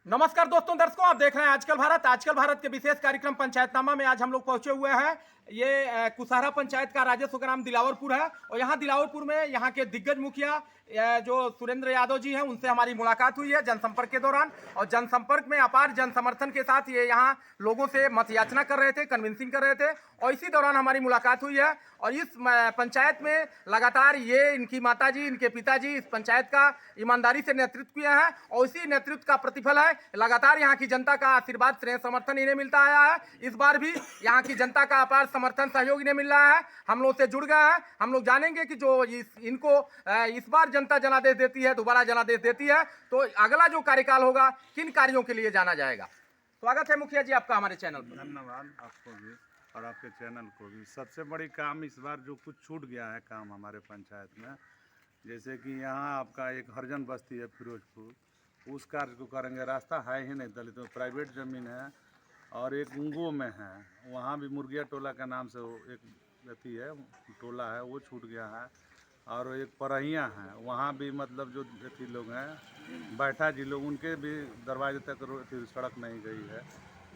नमस्कार दोस्तों, दर्शकों, आप देख रहे हैं आजकल भारत के विशेष कार्यक्रम पंचायतनामा में आज हम लोग पहुंचे हुए हैं। ये कुसारा पंचायत का राजस्व ग्राम दिलावरपुर है और यहाँ दिलावरपुर में यहाँ के दिग्गज मुखिया जो सुरेंद्र यादव जी हैं उनसे हमारी मुलाकात हुई है जनसंपर्क के दौरान। और जनसंपर्क में अपार जन समर्थन के साथ ये यहाँ लोगों से मत याचना कर रहे थे, कन्विंसिंग कर रहे थे और इसी दौरान हमारी मुलाकात हुई है। और इस पंचायत में लगातार ये इनकी माताजी, इनके पिताजी इस पंचायत का ईमानदारी से नेतृत्व किया है और इसी नेतृत्व का प्रतिफल है। लगातार यहाँ की जनता का आशीर्वाद, स्नेह, समर्थन इन्हें मिलता आया है। इस बार भी यहाँ की जनता का अपार समर्थन, सहयोग इन्हें मिल रहा है। हम लोग से जुड़ गए हैं। हम लोग जानेंगे कि जो इनको इस बार जनता जनादेश देती है, दोबारा जनादेश देती है, तो अगला जो कार्यकाल होगा किन कार्यों के लिए जाना जाएगा। स्वागत है मुखिया जी आपका हमारे चैनल पर। धन्यवाद आपको भी और आपके चैनल को भी। सबसे बड़ी काम इस बार जो कुछ छूट गया है काम हमारे पंचायत में, जैसे कि यहाँ आपका एक हरजन बस्ती है फिरोजपुर, उस कार्य को करेंगे। रास्ता है ही नहीं, दलितों में प्राइवेट ज़मीन है। और एक उंगो में है, वहाँ भी मुर्गिया टोला के नाम से वो एक अथी है, टोला है, वो छूट गया है। और एक परहिया है, वहाँ भी मतलब जो अथी लोग हैं, बैठा जी लोग, उनके भी दरवाजे तक सड़क नहीं गई है।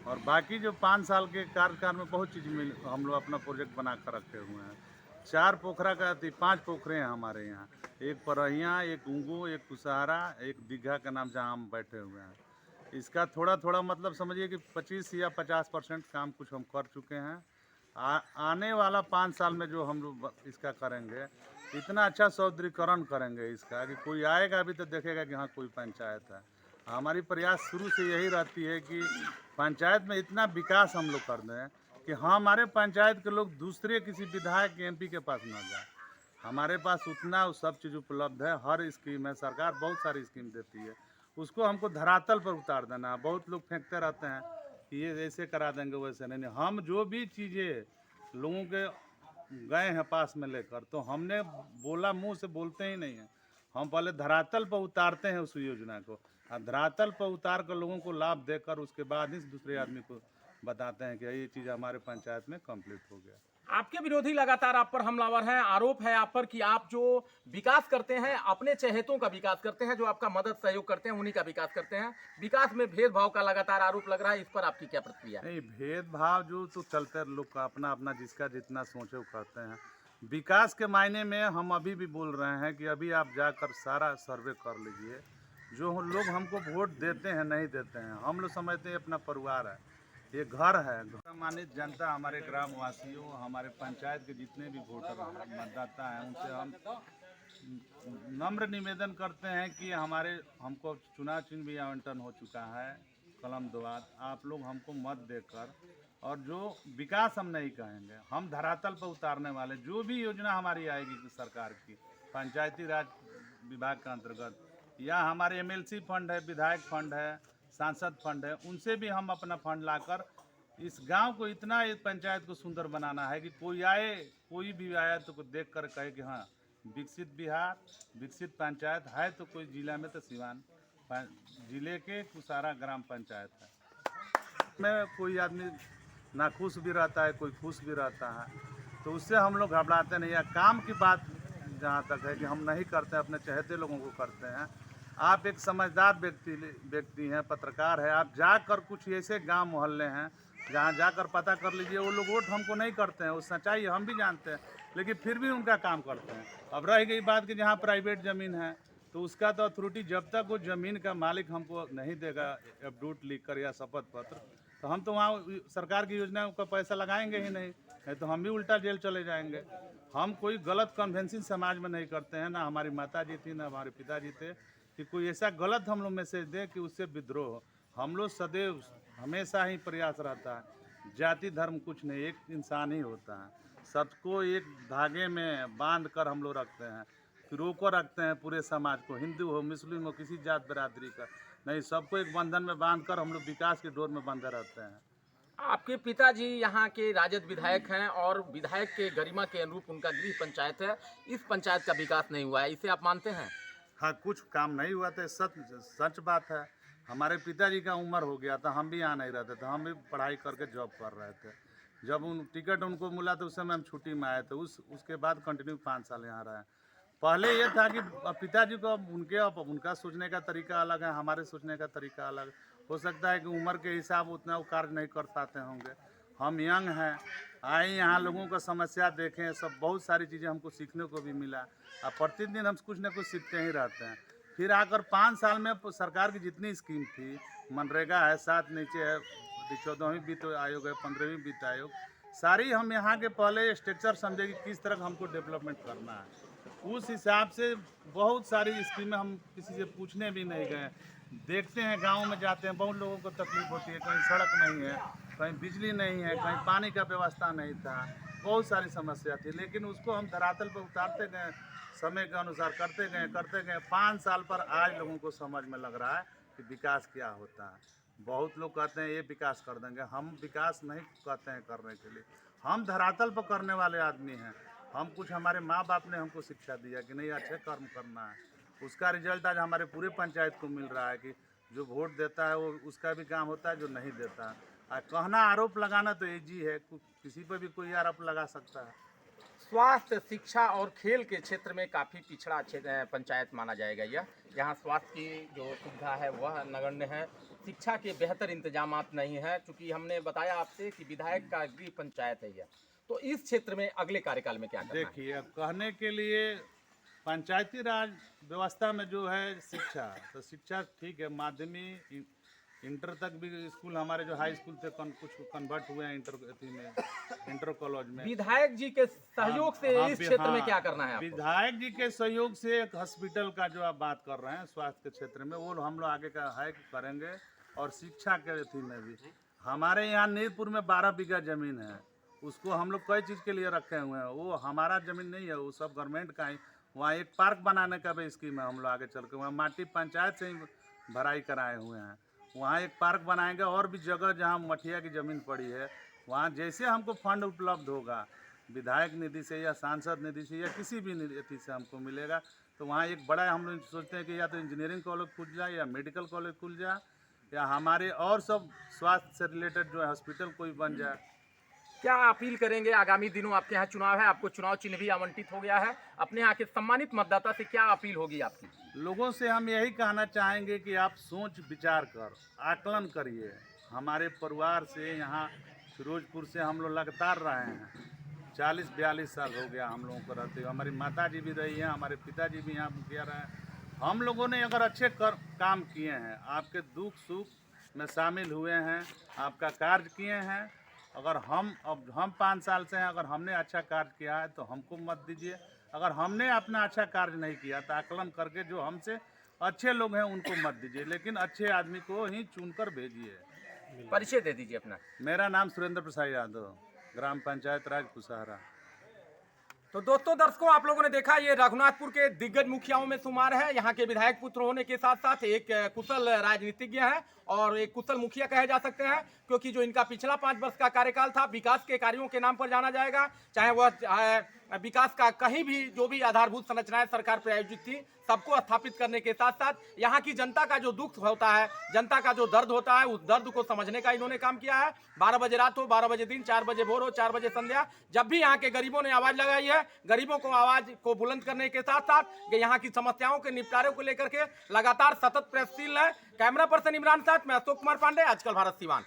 और बाकी जो 5 साल के कार्यकाल में बहुत चीज़ हम लोग अपना प्रोजेक्ट बना कर रखे हुए हैं। 4 पोखरा का 5 पोखरे हैं हमारे यहाँ, एक परहिया, एक उंगू, एक कुसहारा, एक दीघा के नाम जहाँ हम बैठे हुए हैं। इसका थोड़ा थोड़ा मतलब समझिए कि 25 या 50% काम कुछ हम कर चुके हैं। आने वाला 5 साल में जो हम लोग इसका करेंगे, इतना अच्छा सौंदर्यीकरण करेंगे इसका कि कोई आएगा भी तो देखेगा कि हाँ कोई पंचायत है। हमारी प्रयास शुरू से यही रहती है कि पंचायत में इतना विकास हम लोग कर दें कि हमारे पंचायत के लोग दूसरे किसी विधायक एमपी के पास ना जाए। हमारे पास उतना सब चीज़ उपलब्ध है, हर स्कीम है, सरकार बहुत सारी स्कीम देती है, उसको हमको धरातल पर उतार देना। बहुत लोग फेंकते रहते हैं कि ये ऐसे करा देंगे, वैसे नहीं। हम जो भी चीज़ें लोगों के गए हैं पास में लेकर, तो हमने बोला, मुंह से बोलते ही नहीं हैं, हम पहले धरातल पर उतारते हैं उस योजना को। और धरातल पर उतार कर लोगों को लाभ देकर उसके बाद ही दूसरे आदमी को बताते हैं कि ये चीज़ हमारे पंचायत में कंप्लीट हो गया। आपके विरोधी लगातार आप पर हमलावर हैं। आरोप है आप पर कि आप जो विकास करते हैं अपने चहेतों का विकास करते हैं, जो आपका मदद सहयोग करते हैं उन्हीं का विकास करते हैं। विकास में भेदभाव का लगातार आरोप लग रहा है, इस पर आपकी क्या प्रतिक्रिया है? नहीं, भेदभाव जो तो चलते लोग का अपना अपना, जिसका जितना सोचे वो करते हैं। विकास के मायने में हम अभी भी बोल रहे हैं कि अभी आप जाकर सारा सर्वे कर लीजिए। जो लोग हमको वोट देते हैं नहीं देते हैं, हम लोग समझते हैं अपना परिवार है, ये घर है। सम्मानित जनता, हमारे ग्रामवासियों, हमारे पंचायत के जितने भी वोटर हैं, मतदाता हैं, उनसे हम नम्र निवेदन करते हैं कि हमको चुनाव चिन्ह भी आवंटन हो चुका है, कलम द्वार। आप लोग हमको मत देकर, और जो विकास हम नहीं कहेंगे, हम धरातल पर उतारने वाले जो भी योजना हमारी आएगी सरकार की, पंचायती राज विभाग के अंतर्गत, या हमारे एमएलसी फंड है, विधायक फंड है, सांसद फंड है, उनसे भी हम अपना फंड लाकर इस गांव को, इतना इस पंचायत को सुंदर बनाना है कि कोई भी आया तो देख कर कहे कि हाँ विकसित बिहार, विकसित पंचायत है। तो कोई जिला में तो सिवान जिले के कुसारा ग्राम पंचायत है। में कोई आदमी नाखुश भी रहता है, कोई खुश भी रहता है, तो उससे हम लोग घबराते नहीं है। काम की बात जहाँ तक है कि हम नहीं करते, अपने चहेते लोगों को करते हैं। आप एक समझदार व्यक्ति हैं, पत्रकार है, आप जाकर कुछ ऐसे गांव मोहल्ले हैं जहाँ जाकर पता कर लीजिए, वो लोग वोट हमको नहीं करते हैं, वो सच्चाई हम भी जानते हैं, लेकिन फिर भी उनका काम करते हैं। अब रह गई बात कि जहाँ प्राइवेट ज़मीन है, तो उसका तो अथॉरिटी जब तक वो ज़मीन का मालिक हमको नहीं देगा एफिडेविट लिख कर या शपथ पत्र, तो हम तो वहाँ सरकार की योजना का पैसा लगाएंगे ही नहीं तो हम भी उल्टा जेल चले जाएंगे। हम कोई गलत कन्वेंशन समाज में नहीं करते हैं, ना हमारी माता जी थी, ना हमारे पिताजी थे कि कोई ऐसा गलत हम लोग मैसेज दें कि उससे विद्रोह हो। हम लोग सदैव हमेशा ही प्रयास रहता है, जाति धर्म कुछ नहीं, एक इंसान ही होता है। सबको एक धागे में बांध कर हम लोग रखते हैं, रोको रखते हैं पूरे समाज को, हिंदू हो, मुस्लिम हो, किसी जात बिरादरी का नहीं, सबको एक बंधन में बांध कर हम लोग विकास की डोर में बंधे रहते हैं। आपके पिताजी यहाँ के राजद विधायक हैं और विधायक के गरिमा के अनुरूप उनका गृह पंचायत है। इस पंचायत का विकास नहीं हुआ है, इसे आप मानते हैं? हाँ, कुछ काम नहीं हुआ था, सच बात है। हमारे पिताजी का उम्र हो गया था, हम भी यहाँ नहीं रहते थे, हम भी पढ़ाई करके जॉब कर रहे थे। जब टिकट उनको मिला तो उस समय हम छुट्टी में आए थे, उसके बाद कंटिन्यू 5 साल यहाँ रहे। पहले ये था कि पिताजी को उनका सोचने का तरीका अलग है, हमारे सोचने का तरीका अलग। हो सकता है कि उम्र के हिसाब उतना वो कार्य नहीं कर पाते होंगे। हम यंग हैं, आए यहाँ लोगों का समस्या देखें, सब बहुत सारी चीज़ें हमको सीखने को भी मिला। और प्रतिदिन हम कुछ न कुछ सीखते ही रहते हैं। फिर आकर 5 साल में सरकार की जितनी स्कीम थी, मनरेगा है, 7 नीचे है, 14वीं वित्त आयोग है, 15वीं वित्त आयोग, सारी हम यहाँ के पहले स्ट्रक्चर समझे कि किस तरह हमको डेवलपमेंट करना है। उस हिसाब से बहुत सारी स्कीमें हम किसी से पूछने भी नहीं गए। देखते हैं, गांव में जाते हैं, बहुत लोगों को तकलीफ होती है, कहीं सड़क नहीं है, कहीं बिजली नहीं है, कहीं पानी का व्यवस्था नहीं था, बहुत सारी समस्या थी। लेकिन उसको हम धरातल पर उतारते गए, समय के अनुसार करते गए। 5 साल पर आज लोगों को समझ में लग रहा है कि विकास क्या होता है। बहुत लोग कहते हैं ये विकास कर देंगे, हम विकास नहीं कहते हैं करने के लिए, हम धरातल पर करने वाले आदमी हैं। हम कुछ, हमारे माँ बाप ने हमको शिक्षा दिया कि नहीं अच्छे कर्म करना है, उसका रिजल्ट आज हमारे पूरे पंचायत को मिल रहा है कि जो वोट देता है वो उसका भी काम होता है, जो नहीं देता है। कहना, आरोप लगाना तो ईजी है, किसी पर भी कोई आरोप लगा सकता है। स्वास्थ्य, शिक्षा और खेल के क्षेत्र में काफ़ी पिछड़ा पंचायत माना जाएगा यह। यहाँ स्वास्थ्य की जो सुविधा है वह नगण्य है, शिक्षा के बेहतर इंतजामात नहीं है, चूँकि हमने बताया आपसे कि विधायक का गृह पंचायत है यह। तो इस क्षेत्र में अगले कार्यकाल में क्या करना है? देखिए, अब कहने के लिए पंचायती राज व्यवस्था में जो है शिक्षा, तो शिक्षा ठीक है, माध्यमिक इंटर तक भी स्कूल हमारे जो हाई स्कूल थे कुछ कन्वर्ट हुए हैं इंटर कॉलेज में। विधायक जी के सहयोग से इस क्षेत्र में क्या करना है आपको? विधायक जी के सहयोग से एक हॉस्पिटल का जो आप बात कर रहे हैं स्वास्थ्य के क्षेत्र में, वो हम लोग आगे का है करेंगे। और शिक्षा के अथी में भी हमारे यहाँ नीरपुर में 12 बीघा जमीन है, उसको हम लोग कई चीज़ के लिए रखे हुए हैं। वो हमारा जमीन नहीं है, वो सब गवर्नमेंट का ही। वहाँ एक पार्क बनाने का भी स्कीम है, हम लोग आगे चल के वहाँ माटी पंचायत से ही भराई कराए हुए हैं। वहाँ एक पार्क बनाएंगे, और भी जगह जहाँ मठिया की ज़मीन पड़ी है वहाँ जैसे हमको फंड उपलब्ध होगा विधायक निधि से या सांसद निधि से या किसी भी निधि से हमको मिलेगा, तो वहाँ एक बड़ा हम लोग सोचते हैं कि या तो इंजीनियरिंग कॉलेज खुल जाए या मेडिकल कॉलेज खुल जाए या हमारे और सब स्वास्थ्य से रिलेटेड जो है हॉस्पिटल कोई बन जाए। क्या अपील करेंगे? आगामी दिनों आपके यहाँ चुनाव है, आपको चुनाव चिन्ह भी आवंटित हो गया है, अपने यहाँ के सम्मानित मतदाता से क्या अपील होगी आपकी? लोगों से हम यही कहना चाहेंगे कि आप सोच विचार कर आकलन करिए। हमारे परिवार से यहाँ फिरोजपुर से हम लोग लगातार रहे हैं, 40-42 साल हो गया हम लोगों को रहते हुए। हमारी माता जी भी रही हैं, हमारे पिताजी भी यहाँ मुखिया रहे हैं। हम लोगों ने अगर अच्छे काम किए हैं, आपके दुख सुख में शामिल हुए हैं, आपका कार्य किए हैं, अगर हम 5 साल से हैं, अगर हमने अच्छा कार्य किया है तो हमको मत दीजिए। अगर हमने अपना अच्छा कार्य नहीं किया तो आकलन करके जो हमसे अच्छे लोग हैं उनको मत दीजिए, लेकिन अच्छे आदमी को ही चुनकर भेजिए। परिचय दे दीजिए अपना। मेरा नाम सुरेंद्र प्रसाद यादव, ग्राम पंचायत राज कुसहरा। तो दोस्तों, दर्शकों, आप लोगों ने देखा ये रघुनाथपुर के दिग्गज मुखियाओं में शुमार है। यहाँ के विधायक पुत्र होने के साथ साथ एक कुशल राजनीतिज्ञ है और एक कुशल मुखिया कहे जा सकते हैं, क्योंकि जो इनका पिछला 5 वर्ष का कार्यकाल था विकास के कार्यों के नाम पर जाना जाएगा। चाहे वह विकास का कहीं भी जो भी आधारभूत संरचनाएं सरकार प्रायोजित थी सबको स्थापित करने के साथ साथ यहाँ की जनता का जो दुख होता है, जनता का जो दर्द होता है, उस दर्द को समझने का इन्होंने काम किया है। 12 बजे रात हो, 12 बजे दिन, 4 बजे भोर हो, 4 बजे संध्या, जब भी यहाँ के गरीबों ने आवाज लगाई है, गरीबों को आवाज को बुलंद करने के साथ साथ यहाँ की समस्याओं के निपटारे को लेकर के लगातार सतत प्रयत्नशील है। कैमरा पर्सन इमरान साथ मैं अशोक कुमार पांडे, आजकल भारत सिवान।